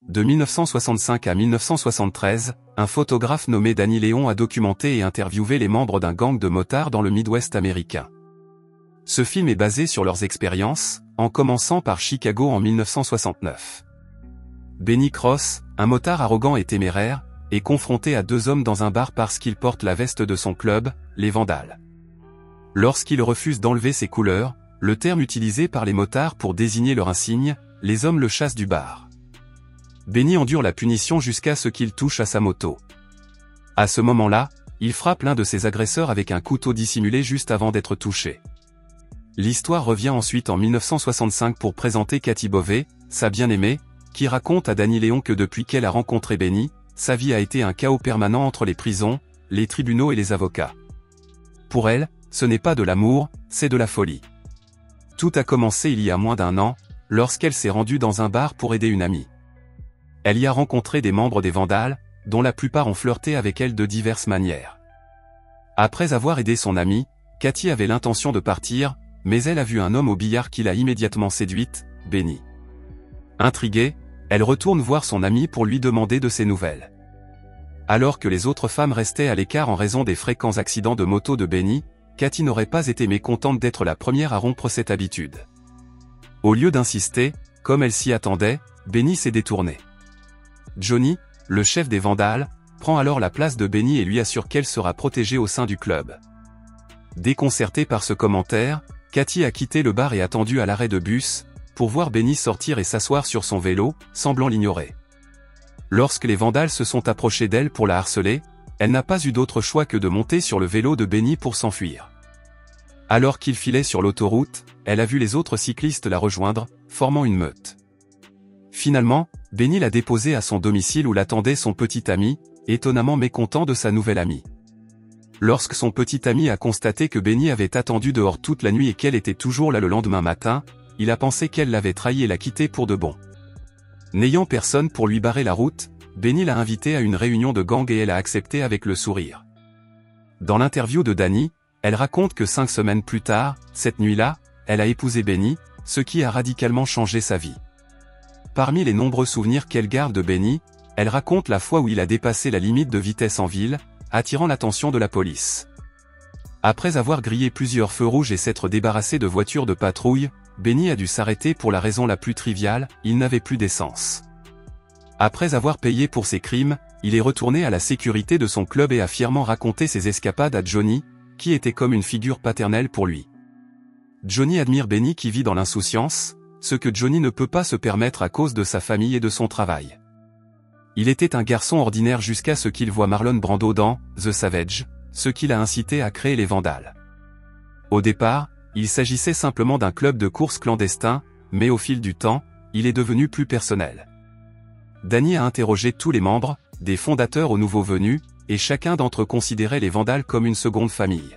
De 1965 à 1973, un photographe nommé Danny Léon a documenté et interviewé les membres d'un gang de motards dans le Midwest américain. Ce film est basé sur leurs expériences, en commençant par Chicago en 1969. Benny Cross, un motard arrogant et téméraire, est confronté à deux hommes dans un bar parce qu'il porte la veste de son club, les Vandals. Lorsqu'il refuse d'enlever ses couleurs, le terme utilisé par les motards pour désigner leur insigne, les hommes le chassent du bar. Benny endure la punition jusqu'à ce qu'il touche à sa moto. À ce moment-là, il frappe l'un de ses agresseurs avec un couteau dissimulé juste avant d'être touché. L'histoire revient ensuite en 1965 pour présenter Kathy Bovey, sa bien-aimée, qui raconte à Danny Léon que depuis qu'elle a rencontré Benny, sa vie a été un chaos permanent entre les prisons, les tribunaux et les avocats. Pour elle, ce n'est pas de l'amour, c'est de la folie. Tout a commencé il y a moins d'1 an, lorsqu'elle s'est rendue dans un bar pour aider une amie. Elle y a rencontré des membres des Vandals, dont la plupart ont flirté avec elle de diverses manières. Après avoir aidé son amie, Kathy avait l'intention de partir, mais elle a vu un homme au billard qui l'a immédiatement séduite, Benny. Intriguée, elle retourne voir son amie pour lui demander de ses nouvelles. Alors que les autres femmes restaient à l'écart en raison des fréquents accidents de moto de Benny, Kathy n'aurait pas été mécontente d'être la première à rompre cette habitude. Au lieu d'insister, comme elle s'y attendait, Benny s'est détourné. Johnny, le chef des Vandals, prend alors la place de Benny et lui assure qu'elle sera protégée au sein du club. Déconcertée par ce commentaire, Kathy a quitté le bar et attendu à l'arrêt de bus, pour voir Benny sortir et s'asseoir sur son vélo, semblant l'ignorer. Lorsque les Vandals se sont approchés d'elle pour la harceler, elle n'a pas eu d'autre choix que de monter sur le vélo de Benny pour s'enfuir. Alors qu'il filait sur l'autoroute, elle a vu les autres cyclistes la rejoindre, formant une meute. Finalement, Benny l'a déposée à son domicile où l'attendait son petit ami, étonnamment mécontent de sa nouvelle amie. Lorsque son petit ami a constaté que Benny avait attendu dehors toute la nuit et qu'elle était toujours là le lendemain matin, il a pensé qu'elle l'avait trahi et l'a quitté pour de bon. N'ayant personne pour lui barrer la route, Benny l'a invitée à une réunion de gang et elle a accepté avec le sourire. Dans l'interview de Danny, elle raconte que 5 semaines plus tard, cette nuit-là, elle a épousé Benny, ce qui a radicalement changé sa vie. Parmi les nombreux souvenirs qu'elle garde de Benny, elle raconte la fois où il a dépassé la limite de vitesse en ville, attirant l'attention de la police. Après avoir grillé plusieurs feux rouges et s'être débarrassé de voitures de patrouille, Benny a dû s'arrêter pour la raison la plus triviale, il n'avait plus d'essence. Après avoir payé pour ses crimes, il est retourné à la sécurité de son club et a fièrement raconté ses escapades à Johnny, qui était comme une figure paternelle pour lui. Johnny admire Benny qui vit dans l'insouciance, ce que Johnny ne peut pas se permettre à cause de sa famille et de son travail. Il était un garçon ordinaire jusqu'à ce qu'il voit Marlon Brando dans The Savage, ce qui l'a incité à créer les Vandals. Au départ, il s'agissait simplement d'un club de course clandestin, mais au fil du temps, il est devenu plus personnel. Danny a interrogé tous les membres, des fondateurs aux nouveaux venus, et chacun d'entre eux considérait les Vandals comme une seconde famille.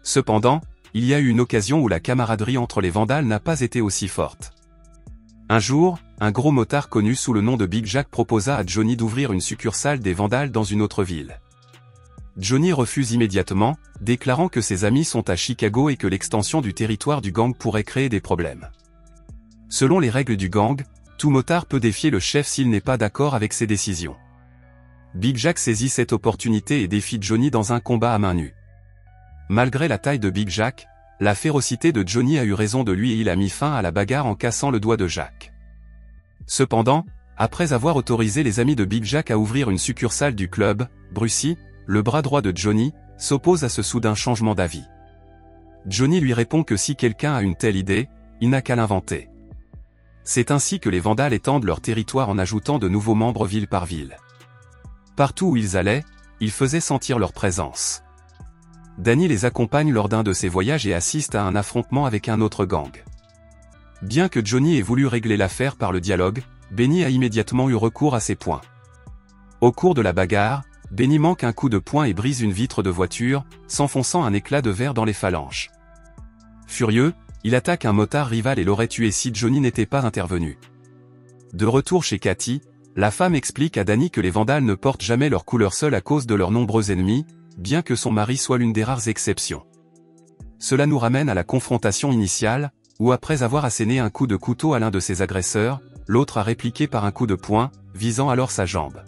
Cependant, il y a eu une occasion où la camaraderie entre les Vandals n'a pas été aussi forte. Un jour, un gros motard connu sous le nom de Big Jack proposa à Johnny d'ouvrir une succursale des Vandals dans une autre ville. Johnny refuse immédiatement, déclarant que ses amis sont à Chicago et que l'extension du territoire du gang pourrait créer des problèmes. Selon les règles du gang, tout motard peut défier le chef s'il n'est pas d'accord avec ses décisions. Big Jack saisit cette opportunité et défie Johnny dans un combat à main nue. Malgré la taille de Big Jack, la férocité de Johnny a eu raison de lui et il a mis fin à la bagarre en cassant le doigt de Jack. Cependant, après avoir autorisé les amis de Big Jack à ouvrir une succursale du club, Brucey, le bras droit de Johnny, s'oppose à ce soudain changement d'avis. Johnny lui répond que si quelqu'un a une telle idée, il n'a qu'à l'inventer. C'est ainsi que les Vandals étendent leur territoire en ajoutant de nouveaux membres ville par ville. Partout où ils allaient, ils faisaient sentir leur présence. Danny les accompagne lors d'un de ses voyages et assiste à un affrontement avec un autre gang. Bien que Johnny ait voulu régler l'affaire par le dialogue, Benny a immédiatement eu recours à ses poings. Au cours de la bagarre, Benny manque un coup de poing et brise une vitre de voiture, s'enfonçant un éclat de verre dans les phalanges. Furieux, il attaque un motard rival et l'aurait tué si Johnny n'était pas intervenu. De retour chez Kathy, la femme explique à Danny que les Vandals ne portent jamais leur couleur seule à cause de leurs nombreux ennemis, bien que son mari soit l'une des rares exceptions. Cela nous ramène à la confrontation initiale, où après avoir asséné un coup de couteau à l'un de ses agresseurs, l'autre a répliqué par un coup de poing, visant alors sa jambe.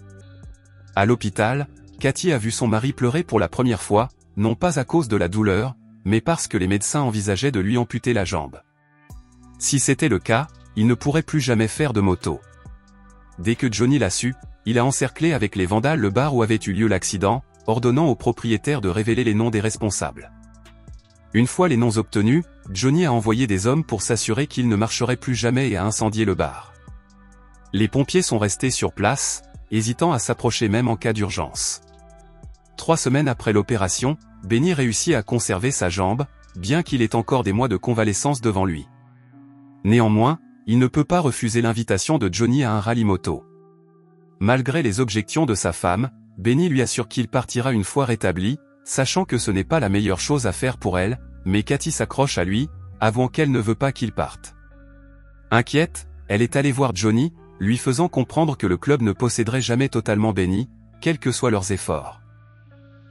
À l'hôpital, Cathy a vu son mari pleurer pour la première fois, non pas à cause de la douleur, mais parce que les médecins envisageaient de lui amputer la jambe. Si c'était le cas, il ne pourrait plus jamais faire de moto. Dès que Johnny l'a su, il a encerclé avec les vandales le bar où avait eu lieu l'accident, ordonnant au propriétaire de révéler les noms des responsables. Une fois les noms obtenus, Johnny a envoyé des hommes pour s'assurer qu'il ne marcherait plus jamais et a incendié le bar. Les pompiers sont restés sur place, hésitant à s'approcher même en cas d'urgence. 3 semaines après l'opération, Benny réussit à conserver sa jambe, bien qu'il ait encore des mois de convalescence devant lui. Néanmoins, il ne peut pas refuser l'invitation de Johnny à un rallye moto. Malgré les objections de sa femme, Benny lui assure qu'il partira une fois rétabli, sachant que ce n'est pas la meilleure chose à faire pour elle, mais Cathy s'accroche à lui, avouant qu'elle ne veut pas qu'il parte. Inquiète, elle est allée voir Johnny, lui faisant comprendre que le club ne posséderait jamais totalement Benny, quels que soient leurs efforts.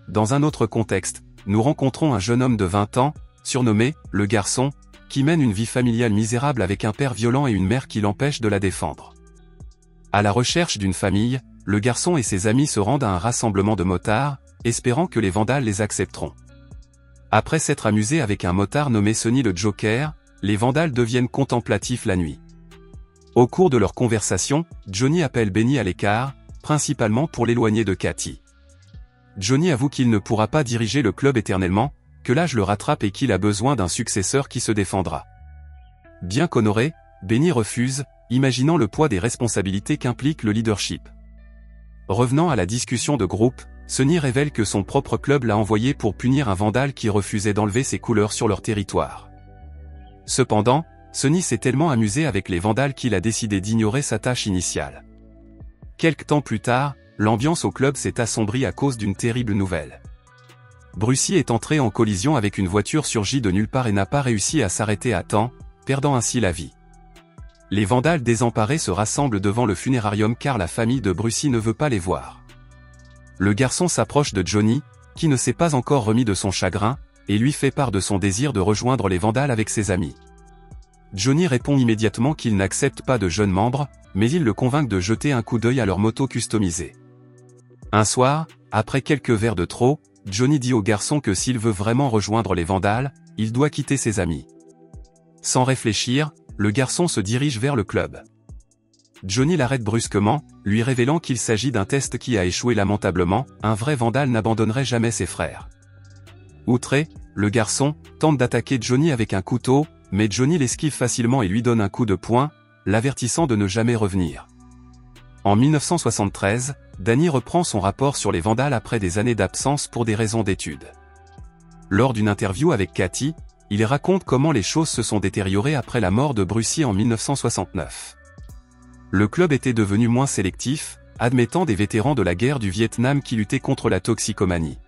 Dans un autre contexte, nous rencontrons un jeune homme de 20 ans, surnommé « le garçon », qui mène une vie familiale misérable avec un père violent et une mère qui l'empêche de la défendre. À la recherche d'une famille, le garçon et ses amis se rendent à un rassemblement de motards, espérant que les vandales les accepteront. Après s'être amusés avec un motard nommé Sonny le Joker, les vandales deviennent contemplatifs la nuit. Au cours de leur conversation, Johnny appelle Benny à l'écart, principalement pour l'éloigner de Cathy. Johnny avoue qu'il ne pourra pas diriger le club éternellement, que l'âge le rattrape et qu'il a besoin d'un successeur qui se défendra. Bien qu'honoré, Benny refuse, imaginant le poids des responsabilités qu'implique le leadership. Revenant à la discussion de groupe, Sonny révèle que son propre club l'a envoyé pour punir un vandale qui refusait d'enlever ses couleurs sur leur territoire. Cependant, Sonny s'est tellement amusé avec les vandales qu'il a décidé d'ignorer sa tâche initiale. Quelque temps plus tard, l'ambiance au club s'est assombrie à cause d'une terrible nouvelle. Brucie est entré en collision avec une voiture surgie de nulle part et n'a pas réussi à s'arrêter à temps, perdant ainsi la vie. Les vandales désemparés se rassemblent devant le funérarium car la famille de Brucie ne veut pas les voir. Le garçon s'approche de Johnny, qui ne s'est pas encore remis de son chagrin, et lui fait part de son désir de rejoindre les vandales avec ses amis. Johnny répond immédiatement qu'il n'accepte pas de jeunes membres, mais il le convainc de jeter un coup d'œil à leur moto customisée. Un soir, après quelques verres de trop, Johnny dit au garçon que s'il veut vraiment rejoindre les vandales, il doit quitter ses amis. Sans réfléchir, le garçon se dirige vers le club. Johnny l'arrête brusquement, lui révélant qu'il s'agit d'un test qui a échoué lamentablement, un vrai vandale n'abandonnerait jamais ses frères. Outré, le garçon tente d'attaquer Johnny avec un couteau, mais Johnny l'esquive facilement et lui donne un coup de poing, l'avertissant de ne jamais revenir. En 1973, Danny reprend son rapport sur les vandales après des années d'absence pour des raisons d'études. Lors d'une interview avec Cathy, il raconte comment les choses se sont détériorées après la mort de Brucie en 1969. Le club était devenu moins sélectif, admettant des vétérans de la guerre du Vietnam qui luttaient contre la toxicomanie.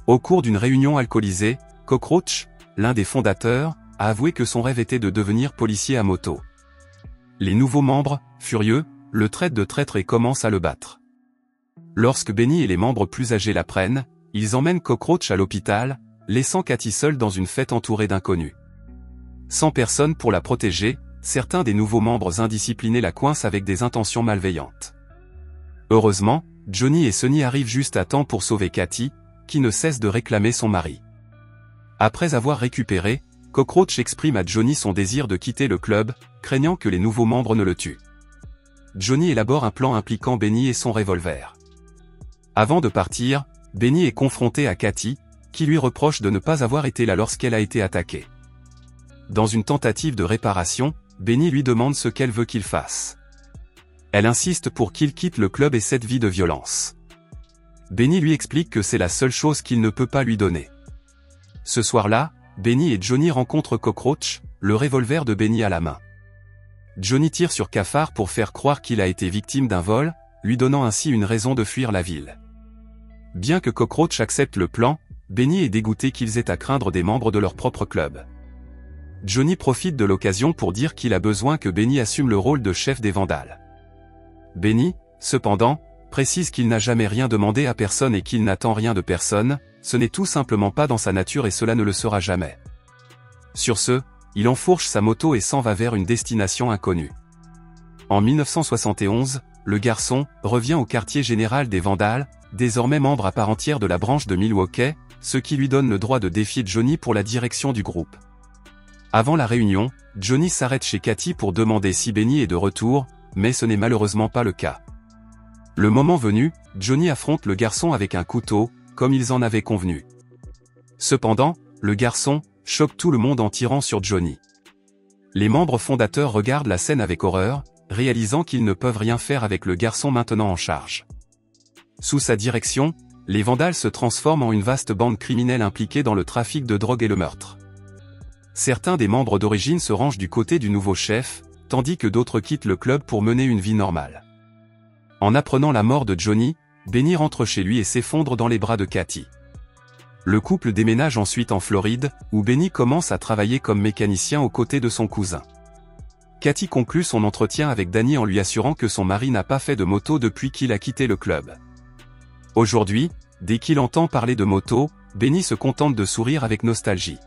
Au cours d'une réunion alcoolisée, Cockroach, l'un des fondateurs, a avoué que son rêve était de devenir policier à moto. Les nouveaux membres, furieux, le traitent de traître et commencent à le battre. Lorsque Benny et les membres plus âgés l'apprennent, ils emmènent Cockroach à l'hôpital, laissant Cathy seule dans une fête entourée d'inconnus. Sans personne pour la protéger, certains des nouveaux membres indisciplinés la coincent avec des intentions malveillantes. Heureusement, Johnny et Sonny arrivent juste à temps pour sauver Cathy, qui ne cesse de réclamer son mari. Après avoir récupéré, Cockroach exprime à Johnny son désir de quitter le club, craignant que les nouveaux membres ne le tuent. Johnny élabore un plan impliquant Benny et son revolver. Avant de partir, Benny est confronté à Cathy, qui lui reproche de ne pas avoir été là lorsqu'elle a été attaquée. Dans une tentative de réparation, Benny lui demande ce qu'elle veut qu'il fasse. Elle insiste pour qu'il quitte le club et cette vie de violence. Benny lui explique que c'est la seule chose qu'il ne peut pas lui donner. Ce soir-là, Benny et Johnny rencontrent Cockroach, le revolver de Benny à la main. Johnny tire sur Cafard pour faire croire qu'il a été victime d'un vol, lui donnant ainsi une raison de fuir la ville. Bien que Cockroach accepte le plan, Benny est dégoûté qu'ils aient à craindre des membres de leur propre club. Johnny profite de l'occasion pour dire qu'il a besoin que Benny assume le rôle de chef des vandales. Benny, cependant, précise qu'il n'a jamais rien demandé à personne et qu'il n'attend rien de personne, ce n'est tout simplement pas dans sa nature et cela ne le sera jamais. Sur ce, il enfourche sa moto et s'en va vers une destination inconnue. En 1971, le garçon revient au quartier général des Vandals, désormais membre à part entière de la branche de Milwaukee, ce qui lui donne le droit de défier Johnny pour la direction du groupe. Avant la réunion, Johnny s'arrête chez Cathy pour demander si Benny est de retour, mais ce n'est malheureusement pas le cas. Le moment venu, Johnny affronte le garçon avec un couteau, comme ils en avaient convenu. Cependant, le garçon choque tout le monde en tirant sur Johnny. Les membres fondateurs regardent la scène avec horreur, réalisant qu'ils ne peuvent rien faire avec le garçon maintenant en charge. Sous sa direction, les Vandals se transforment en une vaste bande criminelle impliquée dans le trafic de drogue et le meurtre. Certains des membres d'origine se rangent du côté du nouveau chef, tandis que d'autres quittent le club pour mener une vie normale. En apprenant la mort de Johnny, Benny rentre chez lui et s'effondre dans les bras de Cathy. Le couple déménage ensuite en Floride, où Benny commence à travailler comme mécanicien aux côtés de son cousin. Cathy conclut son entretien avec Danny en lui assurant que son mari n'a pas fait de moto depuis qu'il a quitté le club. Aujourd'hui, dès qu'il entend parler de moto, Benny se contente de sourire avec nostalgie.